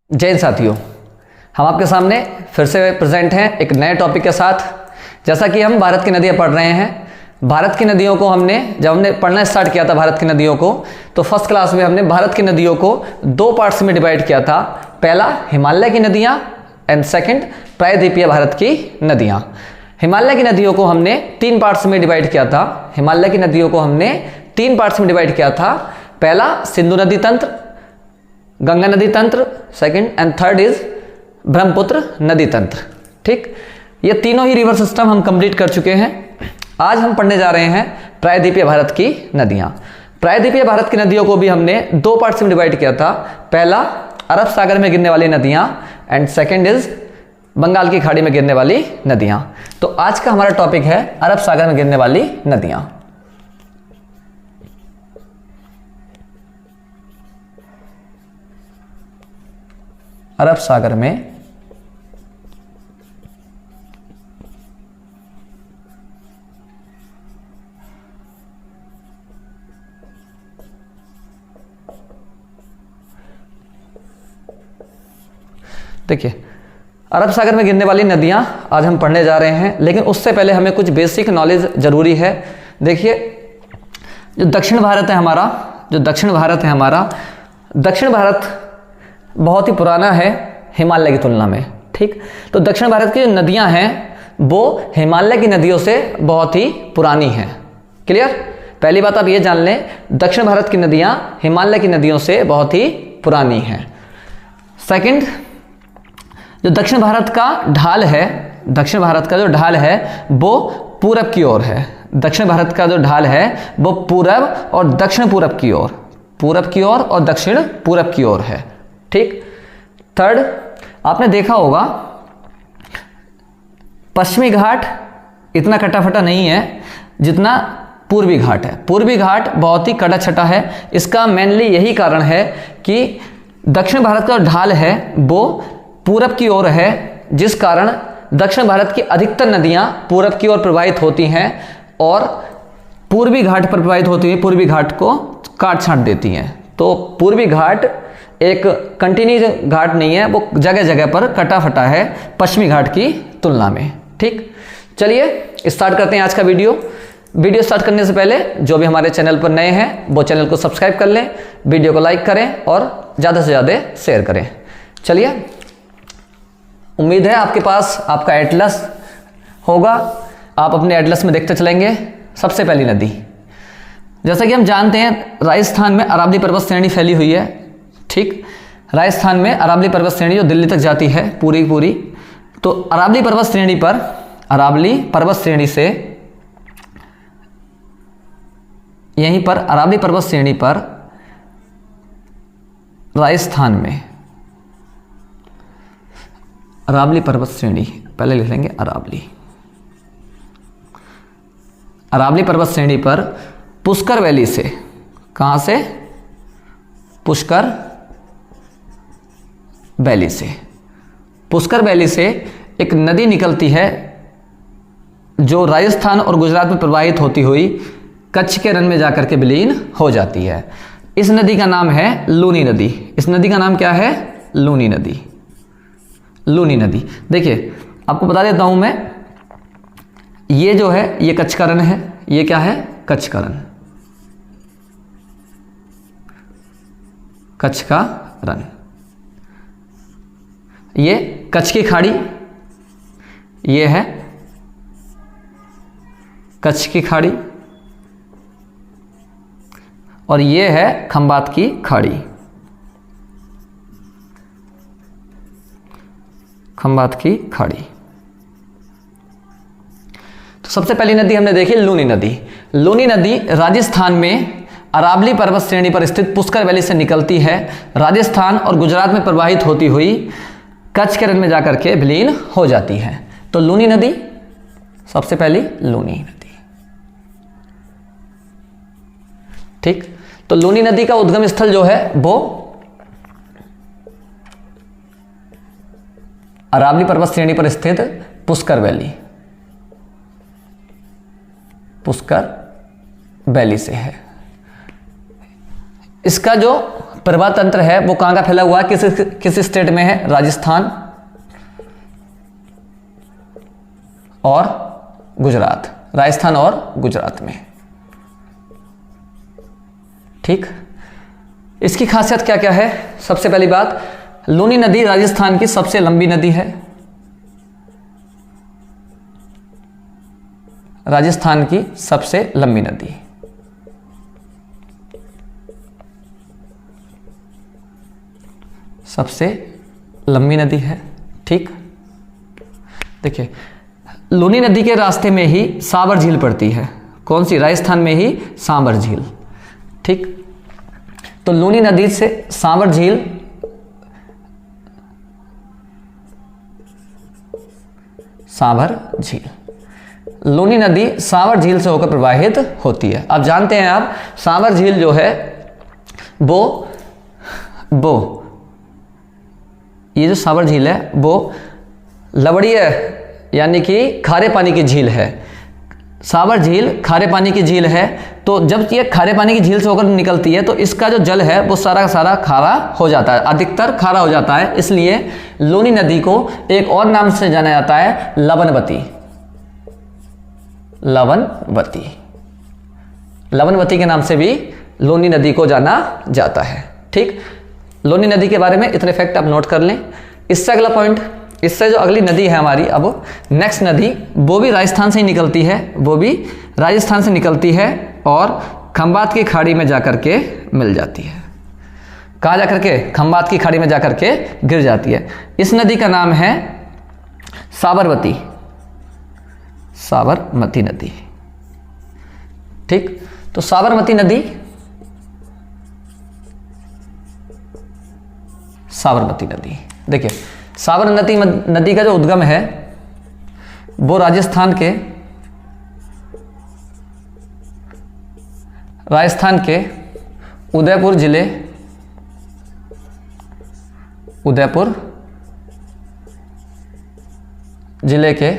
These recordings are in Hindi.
जय हिंद साथियों, हम आपके सामने फिर से प्रेजेंट हैं एक नए टॉपिक के साथ। जैसा कि हम भारत की नदियाँ पढ़ रहे हैं, भारत की नदियों को जब हमने पढ़ना स्टार्ट किया था भारत की नदियों को, तो फर्स्ट क्लास में हमने भारत की नदियों को दो पार्ट्स में डिवाइड किया था। पहला हिमालय की नदियाँ एंड सेकंड प्रायद्वीपीय भारत की नदियाँ। हिमालय की नदियों को हमने तीन पार्ट्स में डिवाइड किया था। हिमालय की नदियों को हमने तीन पार्ट्स में डिवाइड किया था। पहला सिंधु नदी तंत्र, गंगा नदी तंत्र, second and third is Brahmaputra नदी तंत्र। ठीक, ये तीनों ही रिवर सिस्टम हम कंप्लीट कर चुके हैं। आज हम पढ़ने जा रहे हैं प्रायद्वीपीय भारत की नदियाँ। प्रायद्वीपीय भारत की नदियों को भी हमने दो पार्ट्स में डिवाइड किया था। पहला अरब सागर में गिरने वाली नदियाँ एंड सेकंड इज बंगाल की खाड़ी में गिरने वाली नदियाँ। तो आज का हमारा टॉपिक है अरब सागर में गिरने वाली नदियाँ। अरब सागर में देखिए, अरब सागर में गिरने वाली नदियां आज हम पढ़ने जा रहे हैं, लेकिन उससे पहले हमें कुछ बेसिक नॉलेज जरूरी है। देखिए, जो दक्षिण भारत है हमारा, दक्षिण भारत बहुत ही पुराना है हिमालय की तुलना में। ठीक, तो दक्षिण भारत की जो नदियां हैं वो हिमालय की नदियों से बहुत ही पुरानी हैं। क्लियर? पहली बात आप ये जान लें, दक्षिण भारत की नदियां हिमालय की नदियों से बहुत ही पुरानी हैं। सेकंड, जो दक्षिण भारत का ढाल है, दक्षिण भारत का जो ढाल है वो पूरब की ओर है। दक्षिण भारत का जो ढाल है वो पूरब और दक्षिण पूरब की ओर, पूरब की ओर और दक्षिण पूरब की ओर है। ठीक। थर्ड, आपने देखा होगा पश्चिमी घाट इतना कटाफटा नहीं है जितना पूर्वी घाट है। पूर्वी घाट बहुत ही कटा छटा है। इसका मेनली यही कारण है कि दक्षिण भारत का ढाल है वो पूरब की ओर है, जिस कारण दक्षिण भारत की अधिकतर नदियां पूरब की ओर प्रवाहित होती हैं और पूर्वी घाट पर प्रवाहित होती हैं, पूर्वी घाट को काट छांट देती हैं। तो पूर्वी घाट एक कंटिन्यूस घाट नहीं है, वो जगह जगह पर कटा फटा है पश्चिमी घाट की तुलना में। ठीक, चलिए स्टार्ट करते हैं आज का वीडियो स्टार्ट करने से पहले जो भी हमारे चैनल पर नए हैं वो चैनल को सब्सक्राइब कर लें, वीडियो को लाइक करें और ज़्यादा से ज़्यादा शेयर करें। चलिए, उम्मीद है आपके पास आपका एटलस होगा, आप अपने एटलस में देखते चलेंगे। सबसे पहली नदी, जैसा कि हम जानते हैं राजस्थान में अरावली पर्वत श्रेणी फैली हुई है। ठीक, राजस्थान में अरावली पर्वत श्रेणी जो दिल्ली तक जाती है पूरी। तो अरावली पर्वत श्रेणी से यहीं पर अरावली पर्वत श्रेणी पर राजस्थान में अरावली पर्वत श्रेणी, पहले लिख लेंगे अरावली पर्वत श्रेणी पर पुष्कर वैली से, कहां से? पुष्कर वैली से। पुष्कर वैली से एक नदी निकलती है जो राजस्थान और गुजरात में प्रवाहित होती हुई कच्छ के रण में जाकर के विलीन हो जाती है। इस नदी का नाम है लूनी नदी। इस नदी का नाम क्या है? लूनी नदी। लूनी नदी। देखिए, आपको बता देता हूं मैं, ये जो है ये कच्छ का रण है। ये क्या है? कच्छ का रण, कच्छ का रण। ये कच्छ की खाड़ी, ये है कच्छ की खाड़ी और ये है खंबात की खाड़ी। खंबात की खाड़ी। तो सबसे पहली नदी हमने देखी लूनी नदी। लूनी नदी राजस्थान में अरावली पर्वत श्रेणी पर स्थित पुष्कर वैली से निकलती है, राजस्थान और गुजरात में प्रवाहित होती हुई कच्छ के रण में जाकर के विलीन हो जाती है। तो लूनी नदी, सबसे पहली लूनी नदी। ठीक, तो लूनी नदी का उद्गम स्थल जो है वो अरावली पर्वत श्रेणी पर स्थित पुष्कर वैली से है। इसका जो प्रभा तंत्र है वो कहाँ का फैला हुआ है, किस स्टेट में है, राजस्थान और गुजरात, राजस्थान और गुजरात में। ठीक, इसकी खासियत क्या क्या है? सबसे पहली बात, लूनी नदी राजस्थान की सबसे लंबी नदी है, राजस्थान की सबसे लंबी नदी। सबसे लंबी नदी है। ठीक, देखिए लूनी नदी के रास्ते में ही साबर झील पड़ती है। कौन सी? राजस्थान में ही साबर झील। ठीक, तो लूनी नदी से साबर झील लूनी नदी सावर झील से होकर प्रवाहित होती है। अब जानते हैं आप, सावर झील जो है वो ये जो सावर झील है वो लवणीय यानी कि खारे पानी की झील है। सावर झील खारे पानी की झील है, तो जब ये खारे पानी की झील से होकर निकलती है तो इसका जो जल है वो सारा का सारा खारा हो जाता है, अधिकतर खारा हो जाता है। इसलिए लूनी नदी को एक और नाम से जाना जाता है, लवणवती। लवणवती के नाम से भी लूनी नदी को जाना जाता है। ठीक, लूनी नदी के बारे में इतने फैक्ट आप नोट कर लें। इससे अगला पॉइंट, इससे जो अगली नदी है हमारी, अब नेक्स्ट नदी वो भी राजस्थान से ही निकलती है, और खंबात की खाड़ी में जाकर के मिल जाती है। कहाँ जाकर के? खंबात की खाड़ी में जाकर के गिर जाती है। इस नदी का नाम है साबरमती नदी। ठीक, तो साबरमती नदी देखिए, साबरमती नदी का जो उद्गम है वो राजस्थान के उदयपुर जिले के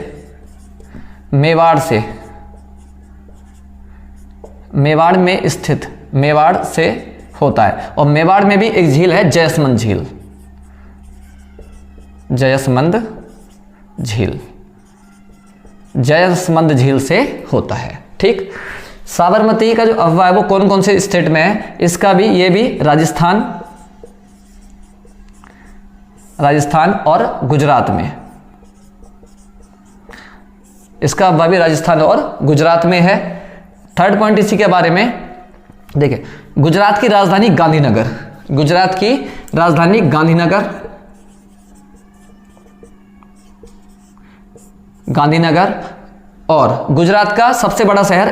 मेवाड़ में स्थित, मेवाड़ से होता है। और मेवाड़ में भी एक झील है, जयसमंद झील से होता है। ठीक, साबरमती का जो अफवाह है वो कौन कौन से स्टेट में है, इसका भी, ये भी राजस्थान और गुजरात में, इसका अफवाह भी राजस्थान और गुजरात में है। थर्ड पॉइंट इसी के बारे में देखिए, गुजरात की राजधानी गांधीनगर, और गुजरात का सबसे बड़ा शहर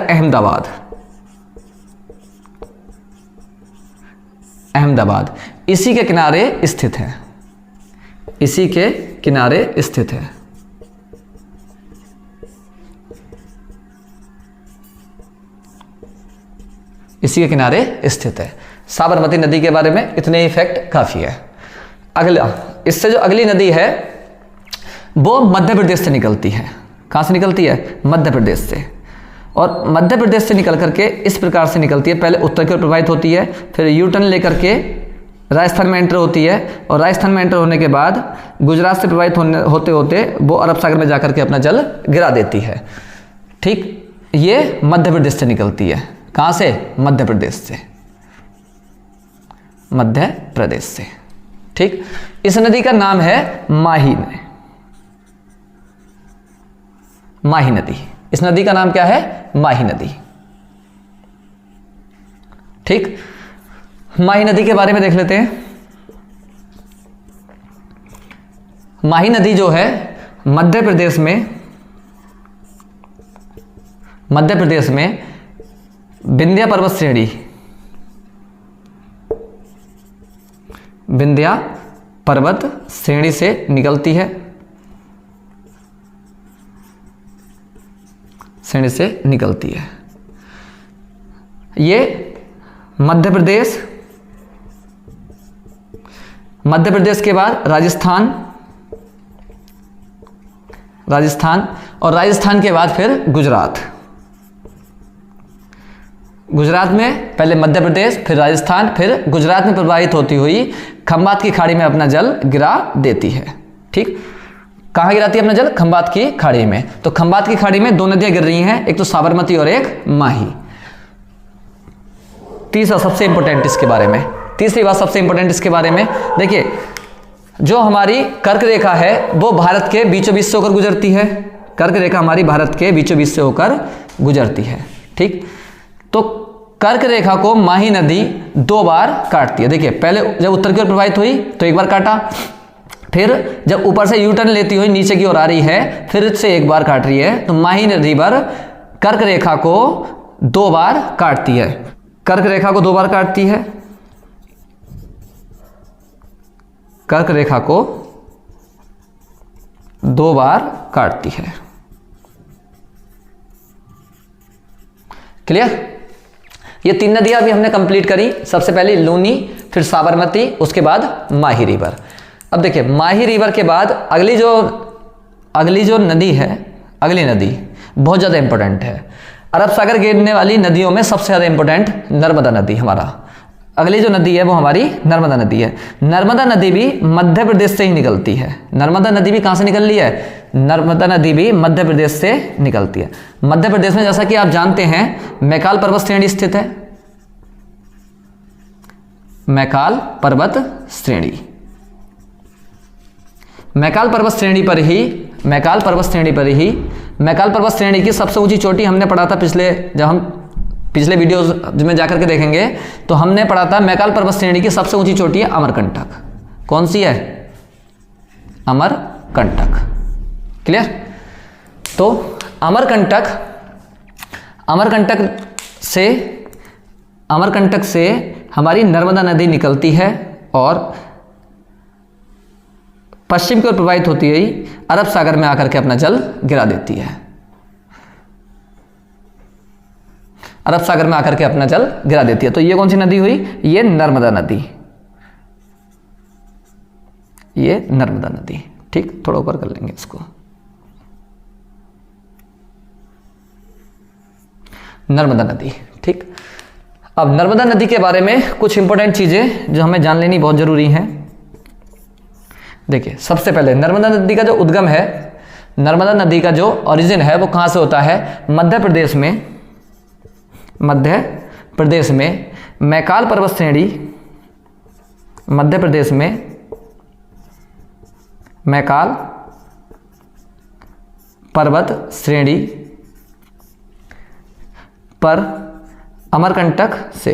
अहमदाबाद, इसी के किनारे स्थित है। इसी के किनारे स्थित है। साबरमती नदी के बारे में इतने ही फैक्ट काफी है। अगला, इससे जो अगली नदी है वो मध्य प्रदेश से निकलती है। कहाँ से निकलती है? मध्य प्रदेश से। और मध्य प्रदेश से निकल करके इस प्रकार से निकलती है, पहले उत्तर की ओर प्रवाहित होती है, फिर यू टर्न लेकर के राजस्थान में एंटर होती है, और राजस्थान में एंटर होने के बाद गुजरात से प्रवाहित होते होते वो अरब सागर में जाकर के अपना जल गिरा देती है। ठीक, ये मध्य प्रदेश से निकलती है। कहाँ से? मध्य प्रदेश से। ठीक, इस नदी का नाम है माही नदी। इस नदी का नाम क्या है? माही नदी। ठीक, माही नदी के बारे में देख लेते हैं। माही नदी जो है मध्य प्रदेश में विंध्या पर्वत श्रेणी से निकलती है। ये मध्य प्रदेश के बाद राजस्थान, और राजस्थान के बाद फिर गुजरात। गुजरात में, पहले मध्य प्रदेश, फिर राजस्थान, फिर गुजरात में प्रवाहित होती हुई खंबात की खाड़ी में अपना जल गिरा देती है। ठीक, कहाँ गिराती है अपना जल? खंबात की खाड़ी में। तो खंबात की खाड़ी में दो नदियां गिर रही हैं, एक तो साबरमती और एक माही। तीसरा सबसे इंपॉर्टेंट इसके बारे में, तीसरी बात सबसे इंपॉर्टेंट इसके बारे में, देखिए जो हमारी कर्क रेखा है वो भारत के बीचों बीच से होकर गुजरती है। कर्क रेखा हमारी भारत के बीचों बीच से होकर गुजरती है। ठीक, तो कर्क रेखा को माही नदी 2 बार काटती है। देखिए पहले जब उत्तर की ओर प्रवाहित हुई तो 1 बार काटा, फिर जब ऊपर से यूटर्न लेती हुई नीचे की ओर आ रही है फिर से 1 बार काट रही है। तो माही नदी पर कर्क रेखा को 2 बार काटती है। कर्क रेखा को 2 बार काटती है, कर्क रेखा को 2 बार काटती है। क्लियर? ये 3 नदियां अभी हमने कंप्लीट करी। सबसे पहले लूनी, फिर साबरमती, उसके बाद माही रिवर। अब देखिए माही रिवर के बाद अगली जो नदी है, अगली नदी बहुत ज़्यादा इंपॉर्टेंट है। अरब सागर गिरने वाली नदियों में सबसे ज़्यादा इंपॉर्टेंट नर्मदा नदी हमारा। अगली जो नदी है वो हमारी नर्मदा नदी है। नर्मदा नदी भी मध्य प्रदेश से ही निकलती है। नर्मदा नदी भी कहाँ से निकल रही है? नर्मदा नदी भी मध्य प्रदेश से निकलती है। मध्य प्रदेश में जैसा कि आप जानते हैं मैकाल पर्वत श्रेणी स्थित है। मैकाल पर्वत श्रेणी, मैकाल पर्वत श्रेणी पर ही मैकाल पर्वत श्रेणी की सबसे ऊंची चोटी हमने पढ़ा था जब हम पिछले वीडियोज में जाकर के देखेंगे तो हमने पढ़ा था मैकाल पर्वत श्रेणी की सबसे ऊंची चोटी है अमरकंटक। कौन सी है? अमरकंटक। क्लियर? तो अमरकंटक से हमारी नर्मदा नदी निकलती है और पश्चिम की ओर प्रवाहित होती हुई अरब सागर में आकर के अपना जल गिरा देती है। अरब सागर में आकर के अपना जल गिरा देती है। तो ये कौन सी नदी हुई? ये नर्मदा नदी, ये नर्मदा नदी। ठीक, थोड़ा ऊपर कर लेंगे इसको। नर्मदा नदी। ठीक, अब नर्मदा नदी के बारे में कुछ इंपॉर्टेंट चीजें जो हमें जान लेनी बहुत जरूरी हैं। देखिए सबसे पहले नर्मदा नदी का जो उद्गम है, नर्मदा नदी का जो ओरिजिन है वो कहाँ से होता है? मध्य प्रदेश में मैकाल पर्वत श्रेणी, मध्य प्रदेश में मैकाल पर्वत श्रेणी पर अमरकंटक से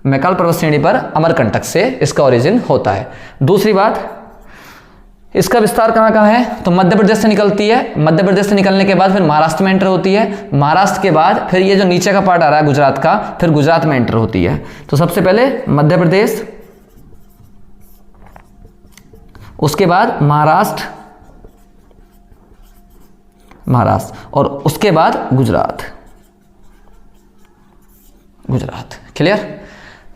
मैकाल पर्वत श्रेणी पर अमरकंटक से इसका ओरिजिन होता है। दूसरी बात, इसका विस्तार कहाँ कहाँ है? तो मध्य प्रदेश से निकलती है। मध्य प्रदेश से निकलने के बाद फिर महाराष्ट्र में एंटर होती है। महाराष्ट्र के बाद फिर ये जो नीचे का पार्ट आ रहा है गुजरात का, फिर गुजरात में एंटर होती है। तो सबसे पहले मध्य प्रदेश, उसके बाद महाराष्ट्र और उसके बाद गुजरात। क्लियर?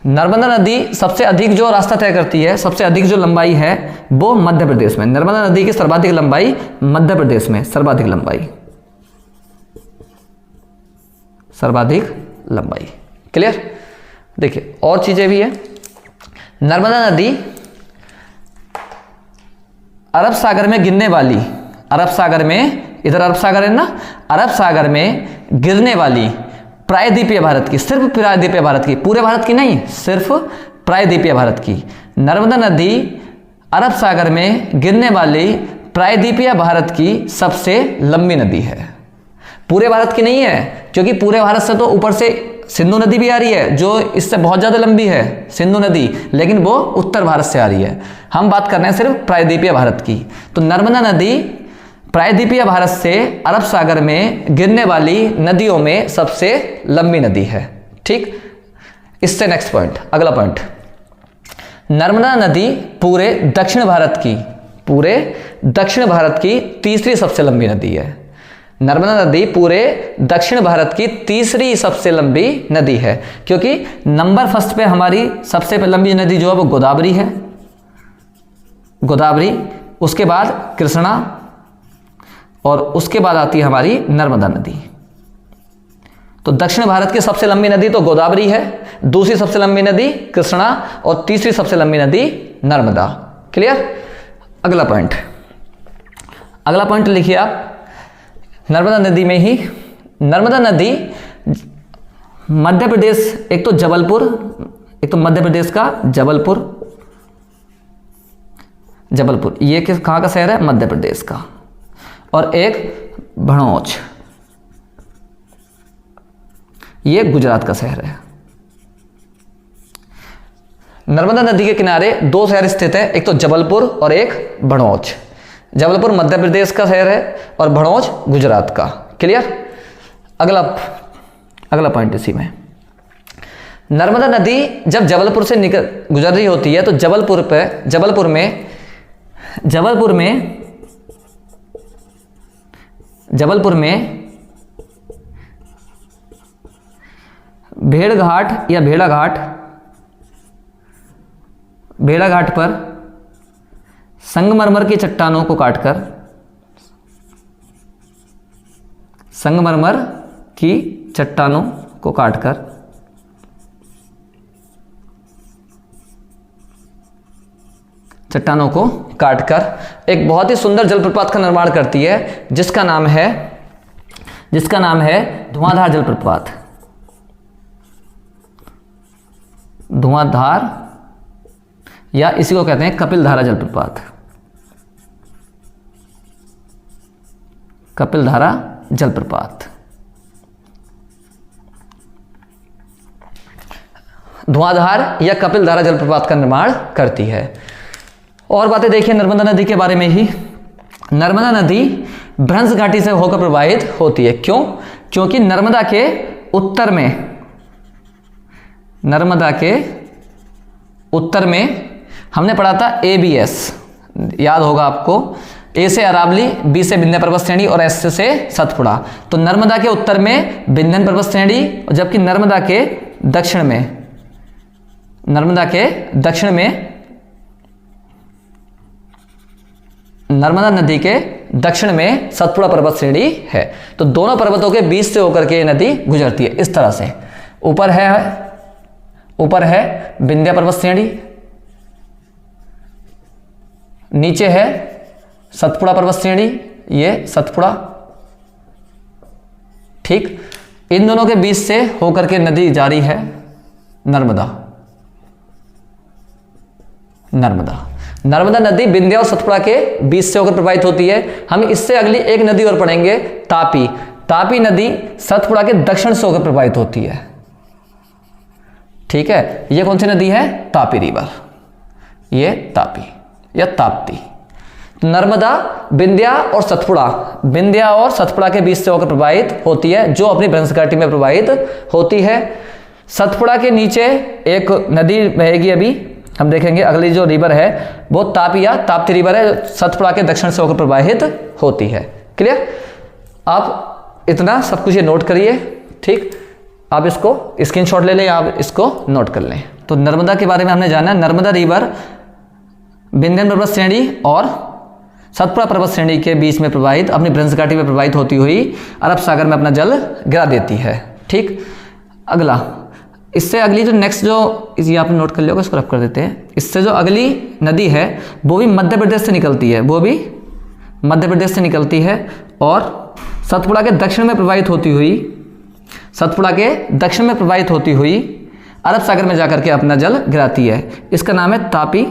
नर्मदा नदी सबसे अधिक जो रास्ता तय करती है, सबसे अधिक जो लंबाई है वो मध्य प्रदेश में। नर्मदा नदी की सर्वाधिक लंबाई मध्य प्रदेश में, सर्वाधिक लंबाई। क्लियर? देखिए और चीजें भी है। नर्मदा नदी अरब सागर में गिरने वाली, अरब सागर में, इधर अरब सागर है ना, अरब सागर में गिरने वाली प्रायद्वीपीय भारत की, सिर्फ प्रायद्वीपीय भारत की, पूरे भारत की नहीं, सिर्फ प्रायद्वीपीय भारत की नर्मदा नदी अरब सागर में गिरने वाली प्रायद्वीपीय भारत की सबसे लंबी नदी है। पूरे भारत की नहीं है, क्योंकि पूरे भारत से तो ऊपर से सिंधु नदी भी आ रही है जो इससे बहुत ज़्यादा लंबी है, सिंधु नदी, लेकिन वो उत्तर भारत से आ रही है। हम बात कर रहे हैं सिर्फ प्रायद्वीपीय भारत की। तो नर्मदा नदी प्रायद्वीपीय भारत से अरब सागर में गिरने वाली नदियों में सबसे लंबी नदी है। ठीक, इससे नेक्स्ट पॉइंट, अगला पॉइंट, नर्मदा नदी पूरे दक्षिण भारत की तीसरी सबसे लंबी नदी है। नर्मदा नदी पूरे दक्षिण भारत की तीसरी सबसे लंबी नदी है, क्योंकि नंबर फर्स्ट पे हमारी सबसे लंबी नदी जो है वो गोदावरी है, गोदावरी, उसके बाद कृष्णा, और उसके बाद आती है हमारी नर्मदा नदी। तो दक्षिण भारत की सबसे लंबी नदी तो गोदावरी है, दूसरी सबसे लंबी नदी कृष्णा और तीसरी सबसे लंबी नदी नर्मदा। क्लियर? अगला पॉइंट लिखिए आप, नर्मदा नदी में ही, नर्मदा नदी मध्य प्रदेश, एक तो मध्य प्रदेश का जबलपुर, ये कहाँ का शहर है? मध्य प्रदेश का। और एक भड़ौच, ये गुजरात का शहर है। नर्मदा नदी के किनारे दो शहर स्थित है, एक तो जबलपुर और एक भड़ौच। जबलपुर मध्य प्रदेश का शहर है और भड़ौच गुजरात का। क्लियर? अगला पॉइंट इसी में, नर्मदा नदी जब जबलपुर से गुजर रही होती है तो जबलपुर में भेड़घाट या भेड़ाघाट पर संगमरमर की चट्टानों को काटकर, संगमरमर की चट्टानों को काटकर एक बहुत ही सुंदर जलप्रपात का निर्माण करती है, जिसका नाम है धुआंधार जलप्रपात। धुआंधार या इसी को कहते हैं कपिलधारा जलप्रपात। कपिलधारा जलप्रपात, धुआंधार या कपिलधारा जलप्रपात का निर्माण करती है। और बातें देखिए नर्मदा नदी के बारे में ही। नर्मदा नदी भ्रंश घाटी से होकर प्रवाहित होती है। क्यों? क्योंकि नर्मदा के उत्तर में हमने पढ़ा था ABS, याद होगा आपको, A से अरावली, B से विंध्य पर्वत श्रेणी और S से सतपुड़ा। तो नर्मदा के उत्तर में विंध्य पर्वत श्रेणी, जबकि नर्मदा के दक्षिण में नर्मदा नदी के दक्षिण में सतपुड़ा पर्वत श्रेणी है। तो दोनों पर्वतों के बीच से होकर के नदी गुजरती है इस तरह से। ऊपर है विंध्य पर्वत श्रेणी, नीचे है सतपुड़ा पर्वत श्रेणी, ये सतपुड़ा। ठीक, इन दोनों के बीच से होकर के नदी जारी है नर्मदा नर्मदा नदी विंध्य और सतपुड़ा के बीच से होकर प्रवाहित होती है। हम इससे अगली एक नदी और पढ़ेंगे, तापी नदी सतपुड़ा के दक्षिण से होकर प्रवाहित होती है। ठीक है, ये कौन सी नदी है? तापी रिवर, ये तापी या ताप्ती। नर्मदा विंध्या और सतपुड़ा के बीच से होकर प्रवाहित होती है, जो अपनी भ्रंश घाटी में प्रवाहित होती है। सतपुड़ा के नीचे एक नदी बहेगी, अभी हम देखेंगे। अगली जो रिवर है वो तापी या ताप्ती रिवर है, सतपुड़ा के दक्षिण से होकर प्रवाहित होती है। क्लियर? आप इतना सब कुछ ये नोट करिए। ठीक, आप इसको स्क्रीनशॉट ले लें, आप इसको नोट कर लें। तो नर्मदा के बारे में हमने जाना, नर्मदा रिवर विंध्य पर्वत श्रेणी और सतपुड़ा पर्वत श्रेणी के बीच में प्रवाहित, अपनी भ्रंश घाटी में प्रवाहित होती हुई अरब सागर में अपना जल गिरा देती है। ठीक, अगला, इससे अगली जो नेक्स्ट जो ये आपने नोट कर लिया होगा, इसको रफ कर देते हैं। इससे जो अगली नदी है वो भी मध्य प्रदेश से निकलती है, और सतपुड़ा के दक्षिण में प्रवाहित होती हुई अरब सागर में जाकर के अपना जल गिराती है। इसका नाम है तापी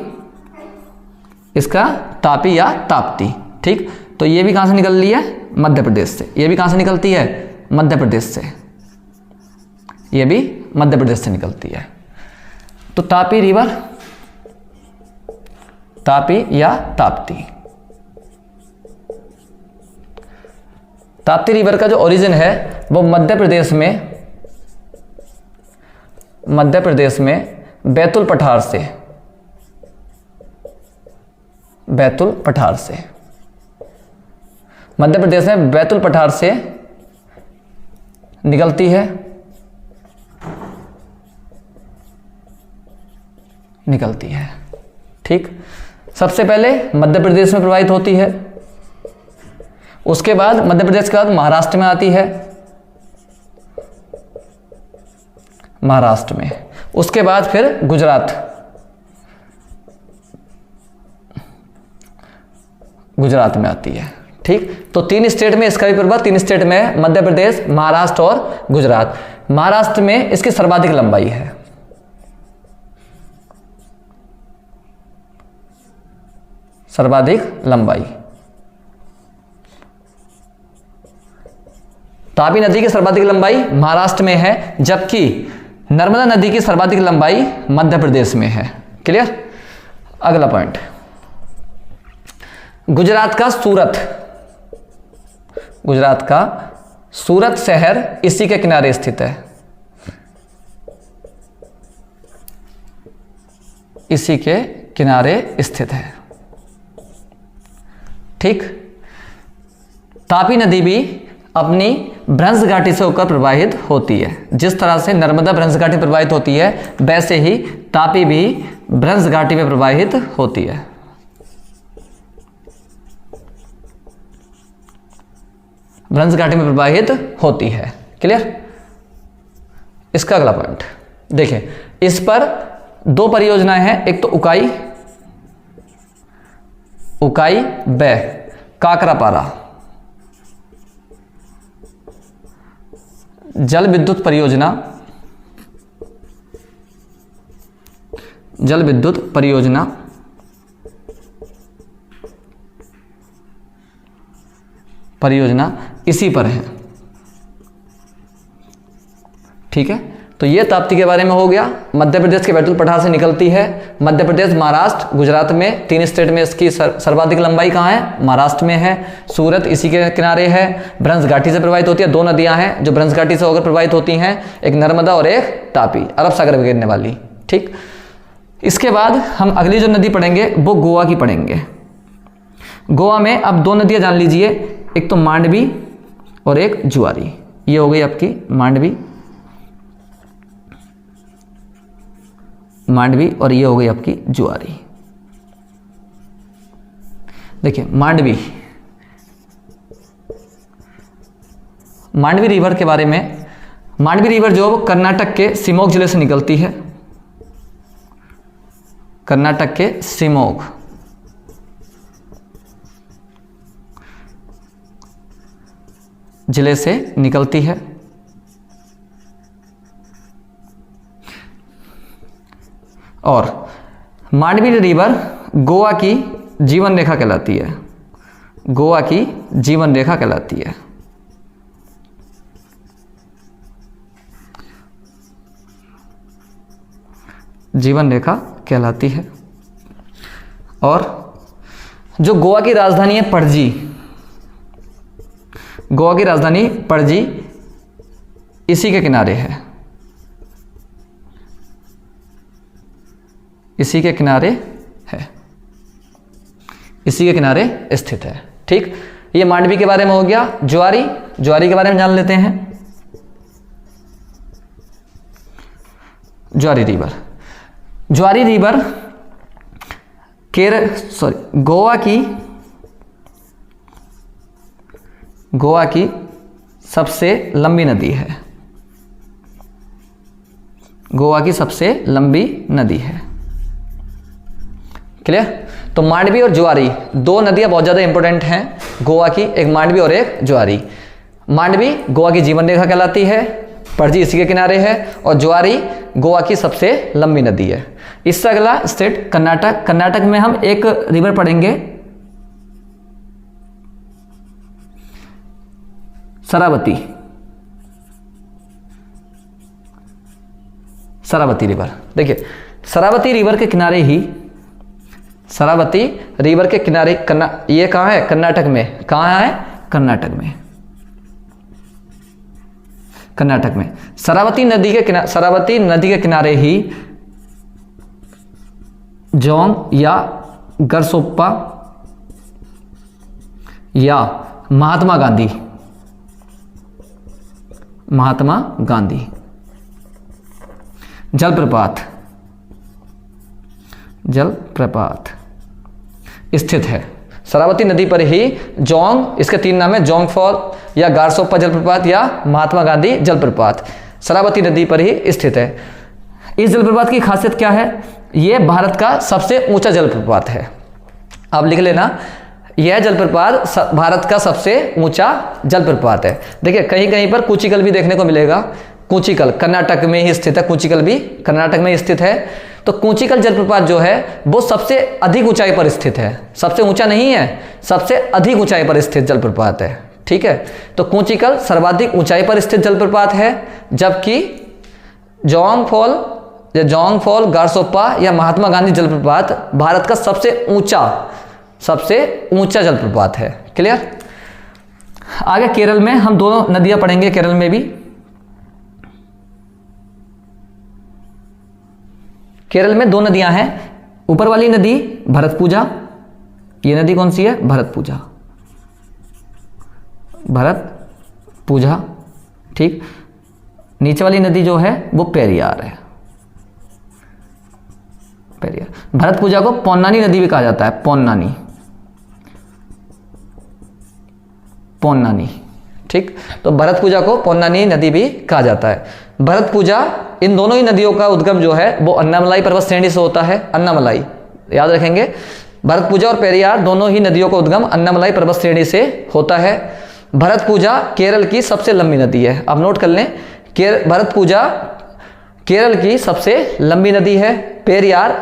या ताप्ती। ठीक, तो ये भी कहाँ से निकल रही है? मध्य प्रदेश से। ये भी कहाँ से निकलती है? मध्य प्रदेश से। ये भी मध्य प्रदेश से निकलती है। तो तापी रिवर, तापी या ताप्ती। ताप्ती रिवर का जो ओरिजिन है वो मध्य प्रदेश में बैतुल पठार से मध्य प्रदेश में बैतुल पठार से निकलती है। ठीक, सबसे पहले मध्य प्रदेश में प्रवाहित होती है, उसके बाद मध्य प्रदेश के बाद महाराष्ट्र में आती है, महाराष्ट्र में। उसके बाद फिर गुजरात, गुजरात में आती है। ठीक, तो 3 स्टेट में इसका भी प्रभाव, 3 स्टेट में मध्य प्रदेश, महाराष्ट्र और गुजरात। महाराष्ट्र में इसकी सर्वाधिक लंबाई है, सर्वाधिक लंबाई। तापी नदी की सर्वाधिक लंबाई महाराष्ट्र में है, जबकि नर्मदा नदी की सर्वाधिक लंबाई मध्य प्रदेश में है। क्लियर। अगला पॉइंट, गुजरात का सूरत, गुजरात का सूरत शहर इसी के किनारे स्थित है, इसी के किनारे स्थित है। ठीक, तापी नदी भी अपनी भ्रंश घाटी से होकर प्रवाहित होती है। जिस तरह से नर्मदा भ्रंश घाटी प्रवाहित होती है, वैसे ही तापी भी भ्रंश घाटी में प्रवाहित होती है। भ्रंश घाटी में प्रवाहित होती है। क्लियर। इसका अगला पॉइंट देखिए, इस पर 2 परियोजनाएं हैं, एक तो उकाई, उकाई व काकरापारा जल विद्युत परियोजना, जल विद्युत परियोजना इसी पर है। ठीक है, तो ये ताप्ती के बारे में हो गया। मध्य प्रदेश के बैतूल पठार से निकलती है। मध्य प्रदेश, महाराष्ट्र, गुजरात में 3 स्टेट में इसकी सर्वाधिक लंबाई कहाँ है? महाराष्ट्र में है। सूरत इसी के किनारे है। भ्रंश घाटी से प्रवाहित होती है। 2 नदियां हैं जो भ्रंश घाटी से होकर प्रवाहित होती हैं, एक नर्मदा और एक तापी, अरब सागर में गिरने वाली। ठीक, इसके बाद हम अगली जो नदी पढ़ेंगे वो गोवा की पढ़ेंगे। गोवा में अब 2 नदियां जान लीजिए, एक तो मांडवी और एक जुआरी। ये हो गई आपकी मांडवी, मांडवी, और ये हो गई आपकी जुआरी। देखिए मांडवी, मांडवी रिवर के बारे में, मांडवी रिवर जो कर्नाटक के शिमोग जिले से निकलती है, कर्नाटक के शिमोग जिले से निकलती है। और मांडवी रिवर गोवा की जीवन रेखा कहलाती है, गोवा की जीवन रेखा कहलाती है। जीवन रेखा कहलाती है। और जो गोवा की राजधानी है पणजी, गोवा की राजधानी पणजी इसी के किनारे है, इसी के किनारे है, इसी के किनारे स्थित है। ठीक, ये मांडवी के बारे में हो गया। जुआरी, जुआरी के बारे में जान लेते हैं। जुआरी रिवर, जुआरी रिवर गोवा की सबसे लंबी नदी है, गोवा की सबसे लंबी नदी है। क्लियर। तो मांडवी और जुआरी 2 नदियां बहुत ज्यादा इंपॉर्टेंट हैं गोवा की, एक मांडवी और एक जुआरी। मांडवी गोवा की जीवन रेखा कहलाती है, पणजी इसी के किनारे है, और जुआरी गोवा की सबसे लंबी नदी है। इससे अगला स्टेट कर्नाटक। कर्नाटक में हम एक रिवर पढ़ेंगे, शरावती, शरावती रिवर। देखिए शरावती रिवर के किनारे ही, शरावती रिवर के किनारे ये कहाँ है? कर्नाटक में। कहाँ है? कर्नाटक में, कर्नाटक में। शरावती नदी के किनारे ही जोंग या गरसोप्पा या महात्मा गांधी जलप्रपात स्थित है। शरावती नदी पर ही जोंग, इसके 3 नाम है, जोंग फॉल या गारसोप्पा जलप्रपात या महात्मा गांधी जलप्रपात, शरावती नदी पर ही स्थित है। इस जलप्रपात की खासियत क्या है? यह भारत का सबसे ऊंचा जलप्रपात है। आप लिख लेना, यह जलप्रपात भारत का सबसे ऊंचा जलप्रपात है। देखिए कहीं कहीं पर कूचिकल भी देखने को मिलेगा। कूचिकल कर्नाटक में ही स्थित है, कूचिकल भी कर्नाटक में स्थित है। तो कूचिकल जलप्रपात जो है वो सबसे अधिक ऊंचाई पर स्थित है, सबसे ऊंचा नहीं है, सबसे अधिक ऊंचाई पर स्थित जलप्रपात है। ठीक है, तो कूचिकल सर्वाधिक ऊंचाई पर स्थित जलप्रपात है, जबकि जोंग फॉल, गारसोप्पा या महात्मा गांधी जलप्रपात भारत का सबसे ऊंचा जलप्रपात है। क्लियर? आगे केरल में हम दोनों नदियां पढ़ेंगे। केरल में भी केरल में 2 नदियां हैं। ऊपर वाली नदी भरतपुजा, ये नदी कौन सी है? भरतपुजा। ठीक, नीचे वाली नदी जो है वो पेरियार है। पेरियार। भरतपुजा को पोन्नानी नदी भी कहा जाता है, पोन्नानी। ठीक, तो भरतपुजा को पोन्नानी नदी भी कहा जाता है। भरतपुजा, इन दोनों ही नदियों का उद्गम जो है वो अन्नामलाई पर्वत श्रेणी से होता है। अन्नामलाई याद रखेंगे, भरतपुजा और पेरियार दोनों ही नदियों का उद्गम अन्नामलाई पर्वत श्रेणी से होता है। भरतपुजा केरल की सबसे लंबी नदी है। अब नोट कर लें, भरतपुजा केरल की सबसे लंबी नदी है, पेरियार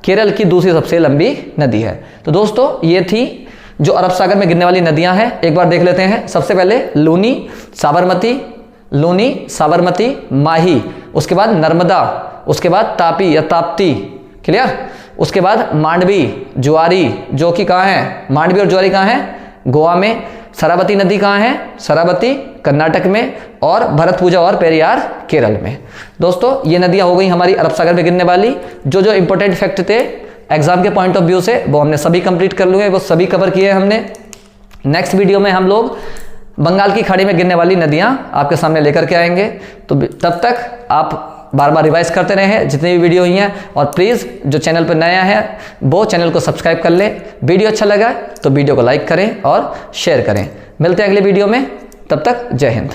केरल की दूसरी सबसे लंबी नदी है। तो दोस्तों ये थी जो अरब सागर में गिरने वाली नदियां हैं, एक बार देख लेते हैं। सबसे पहले लूनी, साबरमती, माही, उसके बाद नर्मदा, उसके बाद तापी या ताप्ती। क्लियर? उसके बाद मांडवी, जुआरी, जो कि कहाँ है? मांडवी और जुआरी कहाँ है? गोवा में। शरावती नदी कहाँ है? शरावती कर्नाटक में, और भरतपुजा और पेरियार केरल में। दोस्तों ये नदियां हो गई हमारी अरब सागर में गिरने वाली। जो इंपॉर्टेंट फैक्ट थे एग्जाम के पॉइंट ऑफ व्यू से वो हमने सभी कंप्लीट कर लिए, वो सभी कवर किए हमने। नेक्स्ट वीडियो में हम लोग बंगाल की खाड़ी में गिरने वाली नदियां आपके सामने लेकर के आएंगे। तो तब तक आप बार बार रिवाइज करते रहें जितनी भी वीडियो हुई हैं, और प्लीज़ जो चैनल पर नया है वो चैनल को सब्सक्राइब कर लें। वीडियो अच्छा लगा तो वीडियो को लाइक करें और शेयर करें। मिलते हैं अगले वीडियो में, तब तक जय हिंद।